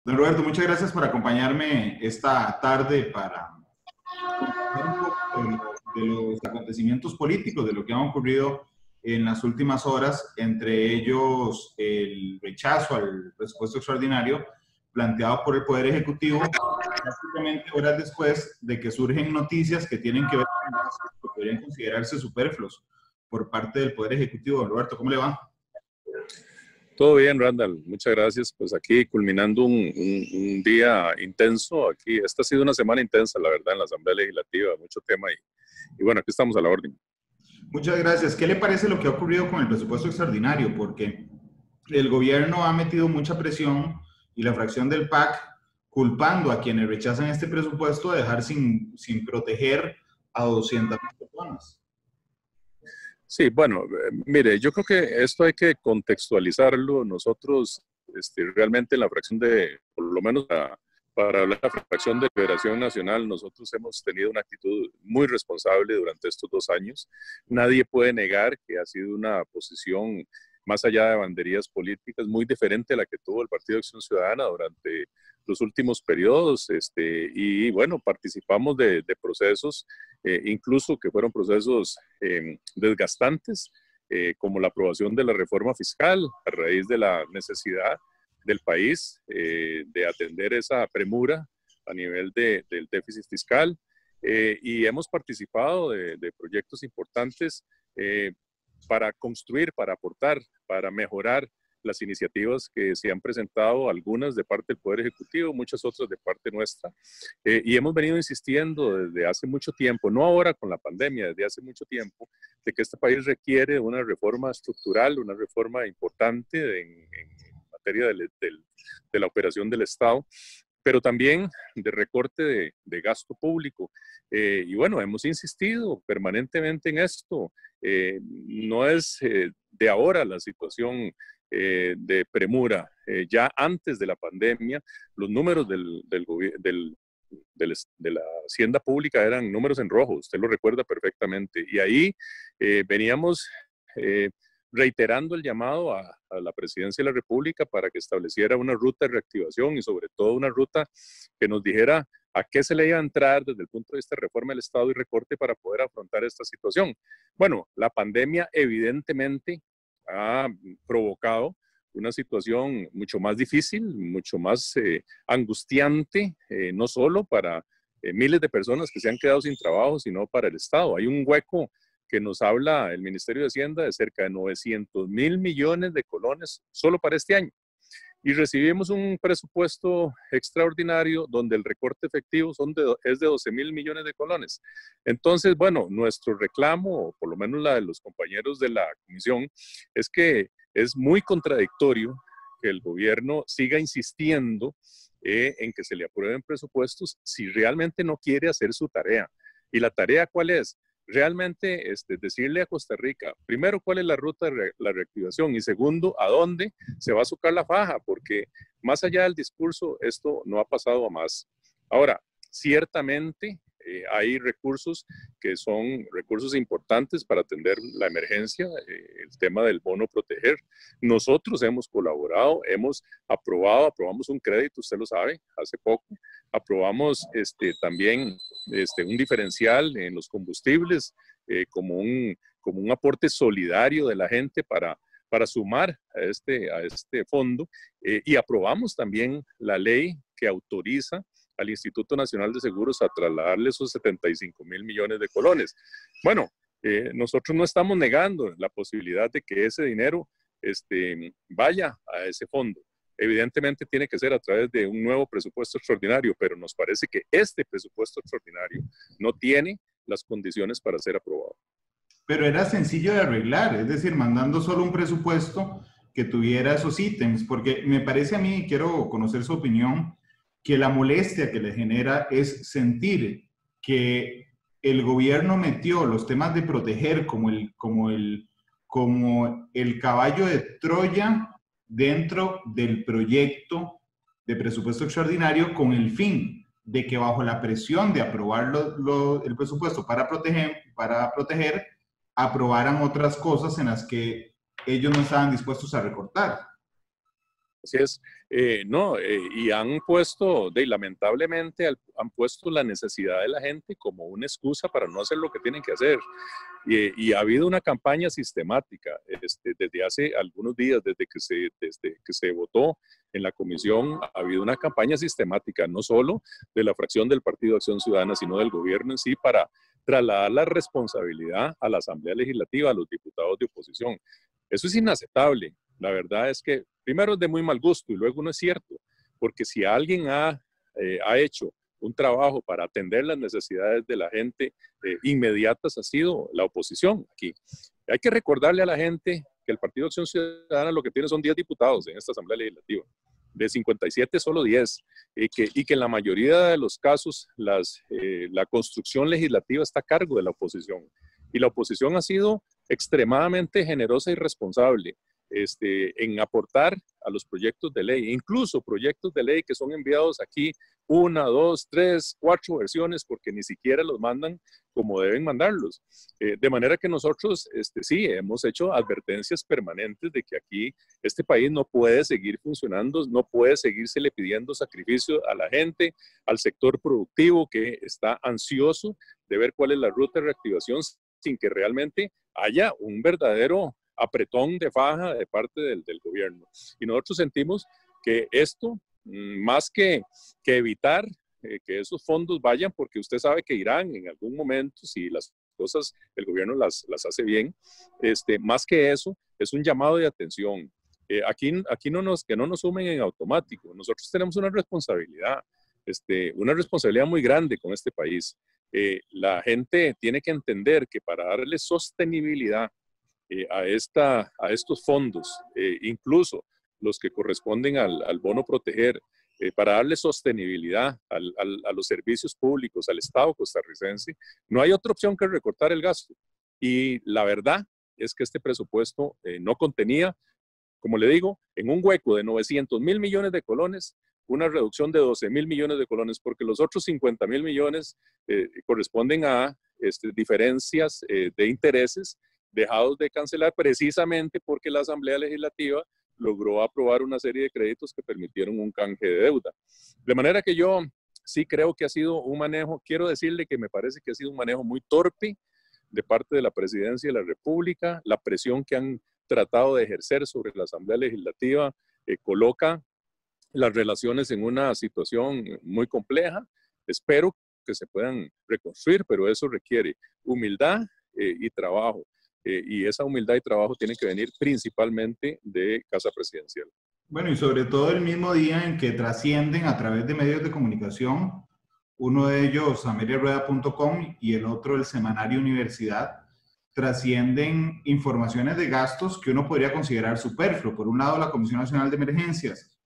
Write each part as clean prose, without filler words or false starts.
Don Roberto, muchas gracias por acompañarme esta tarde para hablar un poco de los acontecimientos políticos, de lo que ha ocurrido en las últimas horas, entre ellos el rechazo al presupuesto extraordinario planteado por el Poder Ejecutivo, prácticamente horas después de que surgen noticias que tienen que ver con gastos que podrían considerarse superfluos por parte del Poder Ejecutivo. Don Roberto, ¿cómo le va? Todo bien, Randall. Muchas gracias. Pues aquí culminando un día intenso. Aquí, esta ha sido una semana intensa, la verdad, en la Asamblea Legislativa, mucho tema y bueno, aquí estamos a la orden. Muchas gracias. ¿Qué le parece lo que ha ocurrido con el presupuesto extraordinario? Porque el gobierno ha metido mucha presión y la fracción del PAC culpando a quienes rechazan este presupuesto de dejar sin proteger a 200,000 personas. Sí, bueno, mire, yo creo que esto hay que contextualizarlo. Nosotros, realmente en la fracción por lo menos para la fracción de Liberación Nacional, nosotros hemos tenido una actitud muy responsable durante estos 2 años. Nadie puede negar que ha sido una posición, más allá de banderías políticas, muy diferente a la que tuvo el Partido de Acción Ciudadana durante los últimos periodos, y bueno, participamos de procesos, incluso que fueron procesos desgastantes, como la aprobación de la reforma fiscal a raíz de la necesidad del país de atender esa premura a nivel del déficit fiscal, y hemos participado de proyectos importantes para construir, para aportar, para mejorar las iniciativas que se han presentado, algunas de parte del Poder Ejecutivo, muchas otras de parte nuestra, y hemos venido insistiendo desde hace mucho tiempo, no ahora con la pandemia, desde hace mucho tiempo, de que este país requiere una reforma estructural, una reforma importante en materia de la operación del Estado, pero también de recorte de gasto público. Y bueno, hemos insistido permanentemente en esto. No es de ahora la situación de premura. Ya antes de la pandemia, los números de la hacienda pública eran números en rojo, usted lo recuerda perfectamente. Y ahí veníamos reiterando el llamado a la Presidencia de la República para que estableciera una ruta de reactivación y sobre todo una ruta que nos dijera a qué se le iba a entrar desde el punto de vista de reforma del Estado y recorte para poder afrontar esta situación. Bueno, la pandemia evidentemente ha provocado una situación mucho más difícil, mucho más angustiante, no solo para miles de personas que se han quedado sin trabajo, sino para el Estado. Hay un hueco que nos habla el Ministerio de Hacienda de cerca de 900,000 millones de colones solo para este año. Y recibimos un presupuesto extraordinario donde el recorte efectivo es de 12,000 millones de colones. Entonces, bueno, nuestro reclamo, o por lo menos la de los compañeros de la comisión, es que es muy contradictorio que el gobierno siga insistiendo en que se le aprueben presupuestos si realmente no quiere hacer su tarea. ¿Y la tarea cuál es? Realmente decirle a Costa Rica, primero, cuál es la ruta de la reactivación y segundo, a dónde se va a socar la faja, porque más allá del discurso, esto no ha pasado a más. Ahora, ciertamente hay recursos que son recursos importantes para atender la emergencia, el tema del bono proteger. Nosotros hemos colaborado, hemos aprobamos un crédito, usted lo sabe, hace poco. Aprobamos también un diferencial en los combustibles como un aporte solidario de la gente para sumar a este fondo, y aprobamos también la ley que autoriza al Instituto Nacional de Seguros a trasladarle esos 75,000 millones de colones. Bueno, nosotros no estamos negando la posibilidad de que ese dinero vaya a ese fondo. Evidentemente tiene que ser a través de un nuevo presupuesto extraordinario, pero nos parece que este presupuesto extraordinario no tiene las condiciones para ser aprobado. Pero era sencillo de arreglar, es decir, mandando solo un presupuesto que tuviera esos ítems, porque me parece a mí, quiero conocer su opinión, que la molestia que le genera es sentir que el gobierno metió los temas de proteger como el caballo de Troya dentro del proyecto de presupuesto extraordinario con el fin de que bajo la presión de aprobar el presupuesto para proteger, aprobaran otras cosas en las que ellos no estaban dispuestos a recortar. Así es. No, y han puesto, lamentablemente, han puesto la necesidad de la gente como una excusa para no hacer lo que tienen que hacer. Y ha habido una campaña sistemática desde hace algunos días, desde que se votó en la comisión, ha habido una campaña sistemática, no solo de la fracción del Partido de Acción Ciudadana, sino del gobierno en sí, para trasladar la responsabilidad a la Asamblea Legislativa, a los diputados de oposición. Eso es inaceptable. La verdad es que primero es de muy mal gusto y luego no es cierto, porque si alguien ha hecho un trabajo para atender las necesidades de la gente inmediatas ha sido la oposición aquí. Hay que recordarle a la gente que el Partido de Acción Ciudadana lo que tiene son 10 diputados en esta Asamblea Legislativa. De 57 solo 10, y que en la mayoría de los casos la construcción legislativa está a cargo de la oposición. Y la oposición ha sido extremadamente generosa y responsable en aportar a los proyectos de ley, incluso proyectos de ley que son enviados aquí 1, 2, 3, 4 versiones, porque ni siquiera los mandan como deben mandarlos. De manera que nosotros sí hemos hecho advertencias permanentes de que aquí este país no puede seguir funcionando, no puede seguírsele pidiendo sacrificio a la gente, al sector productivo que está ansioso de ver cuál es la ruta de reactivación sin que realmente haya un verdadero apretón de faja de parte del gobierno. Y nosotros sentimos que esto, más que evitar que esos fondos vayan, porque usted sabe que irán en algún momento, si las cosas el gobierno las hace bien, más que eso, es un llamado de atención. Aquí que no nos sumen en automático. Nosotros tenemos una responsabilidad muy grande con este país. La gente tiene que entender que para darle sostenibilidad a estos fondos, incluso los que corresponden al bono proteger, para darle sostenibilidad a los servicios públicos, al Estado costarricense, no hay otra opción que recortar el gasto. Y la verdad es que este presupuesto no contenía, como le digo, en un hueco de 900.000 millones de colones, una reducción de 12.000 millones de colones, porque los otros 50.000 millones corresponden a diferencias de intereses dejados de cancelar precisamente porque la Asamblea Legislativa logró aprobar una serie de créditos que permitieron un canje de deuda. De manera que yo sí creo que ha sido un manejo, quiero decirle que me parece que ha sido un manejo muy torpe de parte de la Presidencia de la República. La presión que han tratado de ejercer sobre la Asamblea Legislativa coloca las relaciones en una situación muy compleja. Espero que se puedan reconstruir, pero eso requiere humildad y trabajo. Y esa humildad y trabajo tiene que venir principalmente de Casa Presidencial. Bueno, y sobre todo el mismo día en que trascienden a través de medios de comunicación, uno de ellos ameriarueda.com y el otro el semanario Universidad, trascienden informaciones de gastos que uno podría considerar superfluo. Por un lado, la Comisión Nacional de Emergencias,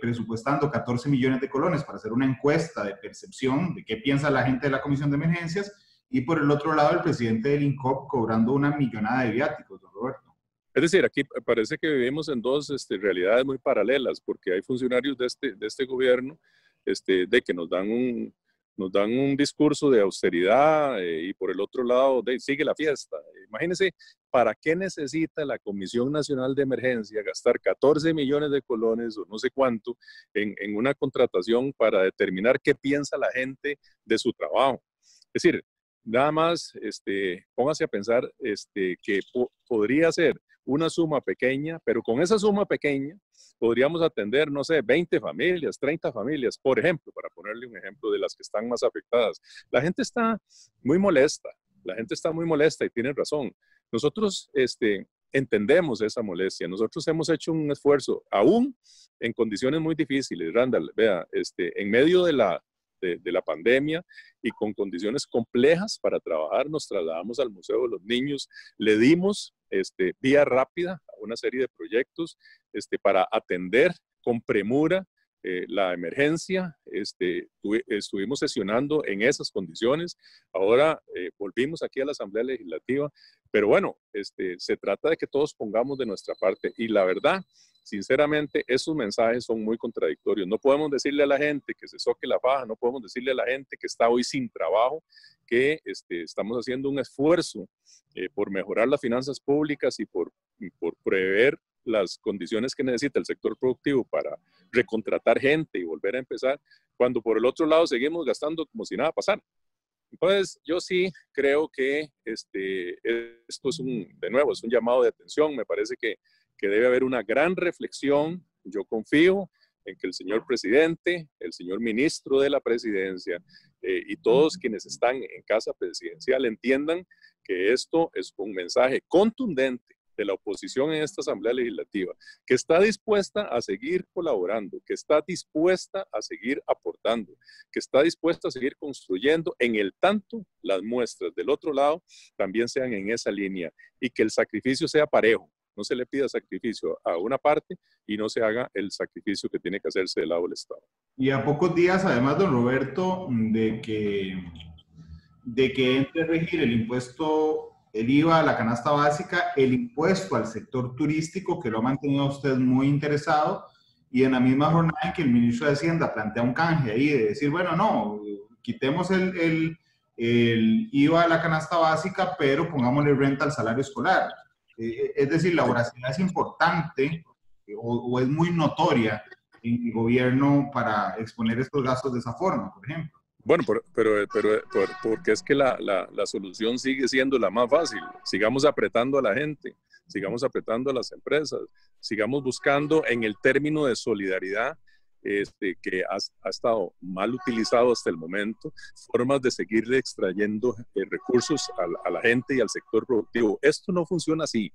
presupuestando 14 millones de colones para hacer una encuesta de percepción de qué piensa la gente de la Comisión de Emergencias, y por el otro lado, el presidente del INCOP cobrando una millonada de viáticos, don Roberto. Es decir, aquí parece que vivimos en dos realidades muy paralelas, porque hay funcionarios de este gobierno de que nos dan un discurso de austeridad y por el otro lado sigue la fiesta. Imagínense, ¿para qué necesita la Comisión Nacional de Emergencia gastar 14 millones de colones o no sé cuánto en una contratación para determinar qué piensa la gente de su trabajo? Es decir, nada más póngase a pensar que podría ser una suma pequeña, pero con esa suma pequeña podríamos atender, no sé, 20 familias, 30 familias, por ejemplo, para ponerle un ejemplo de las que están más afectadas. La gente está muy molesta y tiene razón. Nosotros entendemos esa molestia. Nosotros hemos hecho un esfuerzo, aún en condiciones muy difíciles, Randall, vea, en medio de la pandemia y con condiciones complejas para trabajar, nos trasladamos al Museo de los Niños, le dimos vía rápida a una serie de proyectos para atender con premura la emergencia. Estuvimos sesionando en esas condiciones. Ahora volvimos aquí a la Asamblea Legislativa, pero bueno, se trata de que todos pongamos de nuestra parte y la verdad, sinceramente, esos mensajes son muy contradictorios. No podemos decirle a la gente que se soque la faja, no podemos decirle a la gente que está hoy sin trabajo, que estamos haciendo un esfuerzo por mejorar las finanzas públicas y por prever las condiciones que necesita el sector productivo para recontratar gente y volver a empezar, cuando por el otro lado seguimos gastando como si nada pasara. Entonces, yo sí creo que esto es de nuevo, es un llamado de atención. Me parece que debe haber una gran reflexión. Yo confío en que el señor presidente, el señor ministro de la presidencia y todos quienes están en casa presidencial entiendan que esto es un mensaje contundente de la oposición en esta Asamblea Legislativa, que está dispuesta a seguir colaborando, que está dispuesta a seguir aportando, que está dispuesta a seguir construyendo, en el tanto las muestras del otro lado también sean en esa línea y que el sacrificio sea parejo. No se le pida sacrificio a una parte y no se haga el sacrificio que tiene que hacerse del lado del Estado. Y a pocos días, además, don Roberto, de que entre a regir el impuesto, el IVA a la canasta básica, el impuesto al sector turístico, que lo ha mantenido a usted muy interesado, y en la misma jornada en que el ministro de Hacienda plantea un canje ahí de decir, bueno, no, quitemos el IVA a la canasta básica, pero pongámosle renta al salario escolar. Es decir, la voracidad es importante o es muy notoria en el gobierno para exponer estos gastos de esa forma, por ejemplo. Bueno, porque es que la solución sigue siendo la más fácil. Sigamos apretando a la gente, sigamos apretando a las empresas, sigamos buscando en el término de solidaridad que ha estado mal utilizado hasta el momento, formas de seguirle extrayendo recursos a la gente y al sector productivo. Esto no funciona así.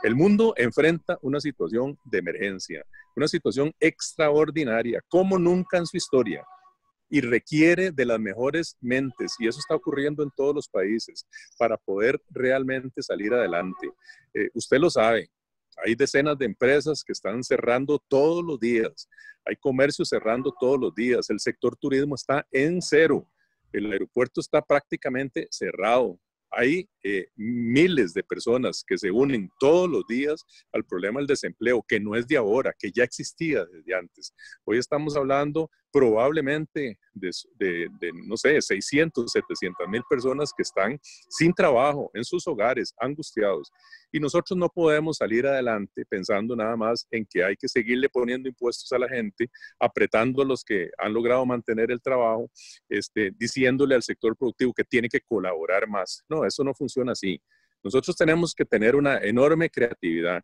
El mundo enfrenta una situación de emergencia, una situación extraordinaria, como nunca en su historia, y requiere de las mejores mentes, y eso está ocurriendo en todos los países, para poder realmente salir adelante. Usted lo sabe, hay decenas de empresas que están cerrando todos los días, hay comercios cerrando todos los días, el sector turismo está en cero, el aeropuerto está prácticamente cerrado. Hay miles de personas que se unen todos los días al problema del desempleo, que no es de ahora, que ya existía desde antes. Hoy estamos hablando probablemente de no sé, 600, 700 mil personas que están sin trabajo en sus hogares, angustiados. Y nosotros no podemos salir adelante pensando nada más en que hay que seguirle poniendo impuestos a la gente, apretando a los que han logrado mantener el trabajo, diciéndole al sector productivo que tiene que colaborar más. No, eso no funciona así. Nosotros tenemos que tener una enorme creatividad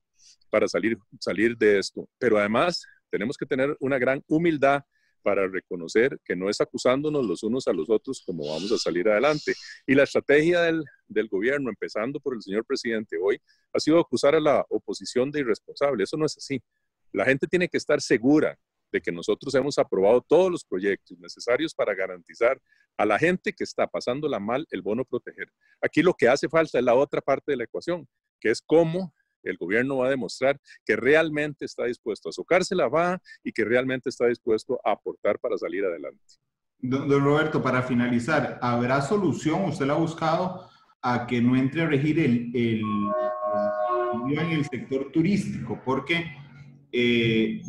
para salir de esto, pero además tenemos que tener una gran humildad para reconocer que no es acusándonos los unos a los otros como vamos a salir adelante. Y la estrategia del gobierno, empezando por el señor presidente hoy, ha sido acusar a la oposición de irresponsable. Eso no es así. La gente tiene que estar segura de que nosotros hemos aprobado todos los proyectos necesarios para garantizar a la gente que está pasándola mal el bono proteger. Aquí lo que hace falta es la otra parte de la ecuación, que es cómo el gobierno va a demostrar que realmente está dispuesto a socarse la faja y que realmente está dispuesto a aportar para salir adelante. Don Roberto, para finalizar, ¿habrá solución? ¿Usted la ha buscado a que no entre a regir el en el sector turístico? Porque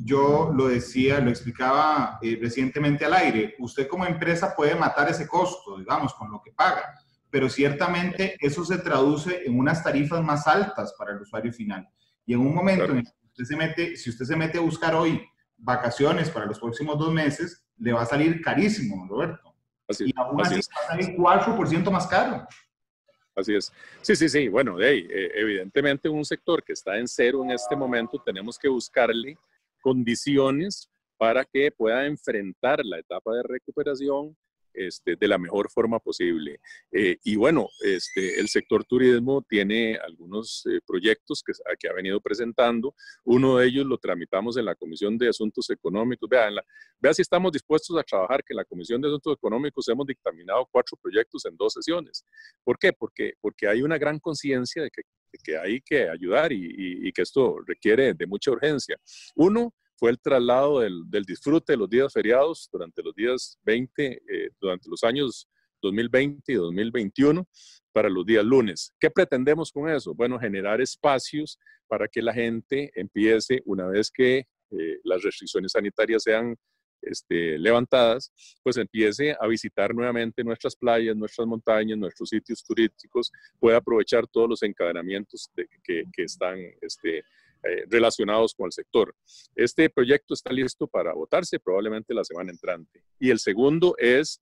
yo lo decía, lo explicaba recientemente al aire, usted como empresa puede matar ese costo, digamos, con lo que paga, pero ciertamente eso se traduce en unas tarifas más altas para el usuario final. Y en un momento en el que si usted se mete a buscar hoy vacaciones para los próximos 2 meses, le va a salir carísimo, Roberto. Y aún así va a salir 4% más caro. Así es. Sí. Bueno, evidentemente un sector que está en cero en este momento, tenemos que buscarle condiciones para que pueda enfrentar la etapa de recuperación de la mejor forma posible. Y bueno, el sector turismo tiene algunos proyectos que ha venido presentando. Uno de ellos lo tramitamos en la Comisión de Asuntos Económicos. Vea si estamos dispuestos a trabajar, que en la Comisión de Asuntos Económicos hemos dictaminado 4 proyectos en 2 sesiones. ¿Por qué? Porque hay una gran conciencia de que hay que ayudar y que esto requiere de mucha urgencia. Uno fue el traslado del disfrute de los días feriados durante los días 20, durante los años 2020 y 2021 para los días lunes. ¿Qué pretendemos con eso? Bueno, generar espacios para que la gente empiece, una vez que las restricciones sanitarias sean levantadas, pues empiece a visitar nuevamente nuestras playas, nuestras montañas, nuestros sitios turísticos, pueda aprovechar todos los encadenamientos que están relacionados con el sector. Este proyecto está listo para votarse probablemente la semana entrante. Y el segundo es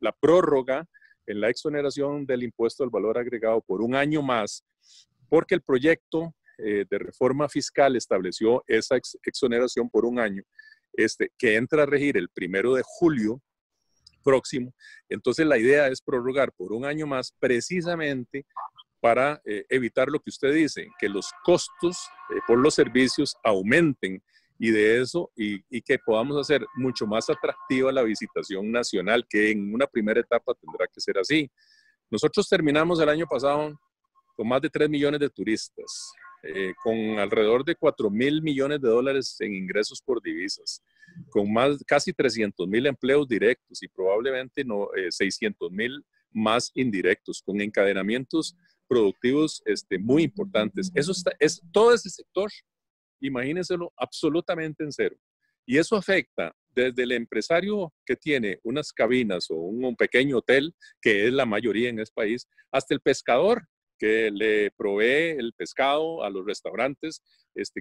la prórroga en la exoneración del impuesto al valor agregado por un año más, porque el proyecto de reforma fiscal estableció esa exoneración por un año, que entra a regir el 1 de julio próximo. Entonces la idea es prorrogar por un año más precisamente para evitar lo que usted dice, que los costos por los servicios aumenten y de eso, y que podamos hacer mucho más atractiva la visitación nacional, que en una primera etapa tendrá que ser así. Nosotros terminamos el año pasado con más de 3 millones de turistas, con alrededor de 4.000 millones de dólares en ingresos por divisas, con casi 300.000 empleos directos y probablemente 600.000 más indirectos, con encadenamientos productivos muy importantes. Todo ese sector, imagínenselo, absolutamente en cero. Y eso afecta desde el empresario que tiene unas cabinas o un pequeño hotel, que es la mayoría en este país, hasta el pescador que le provee el pescado a los restaurantes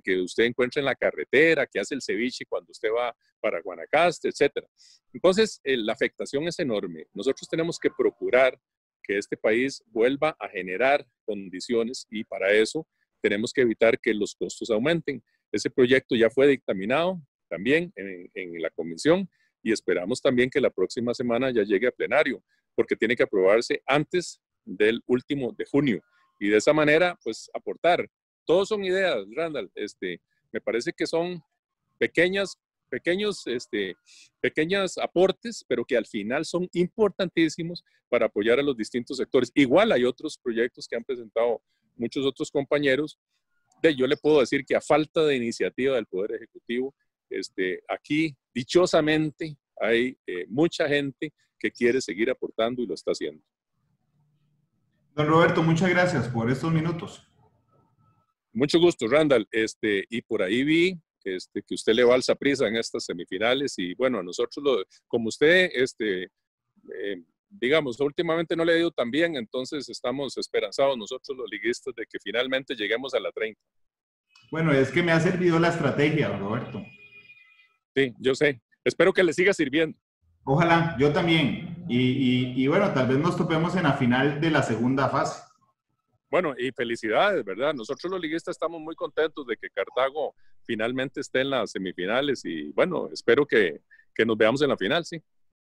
que usted encuentra en la carretera, que hace el ceviche cuando usted va para Guanacaste, etc. Entonces, la afectación es enorme. Nosotros tenemos que procurar que este país vuelva a generar condiciones y para eso tenemos que evitar que los costos aumenten. Ese proyecto ya fue dictaminado también en la comisión y esperamos también que la próxima semana ya llegue a plenario, porque tiene que aprobarse antes del último de junio y de esa manera pues aportar. Todos son ideas, Randall, me parece que son pequeños aportes, pero que al final son importantísimos para apoyar a los distintos sectores. Igual hay otros proyectos que han presentado muchos otros compañeros. Yo le puedo decir que a falta de iniciativa del Poder Ejecutivo, aquí dichosamente hay mucha gente que quiere seguir aportando y lo está haciendo. Don Roberto, muchas gracias por estos minutos. Mucho gusto, Randall. Y por ahí vi que usted le va al Saprissa en estas semifinales y bueno, a nosotros, como usted, digamos, últimamente no le ha ido tan bien, entonces estamos esperanzados nosotros los liguistas de que finalmente lleguemos a la 30. Bueno, es que me ha servido la estrategia, don Roberto. Sí, yo sé. Espero que le siga sirviendo. Ojalá, yo también. Y bueno, tal vez nos topemos en la final de la segunda fase. Bueno, y felicidades, ¿verdad? Nosotros los liguistas estamos muy contentos de que Cartago finalmente esté en las semifinales y bueno, espero que nos veamos en la final, sí.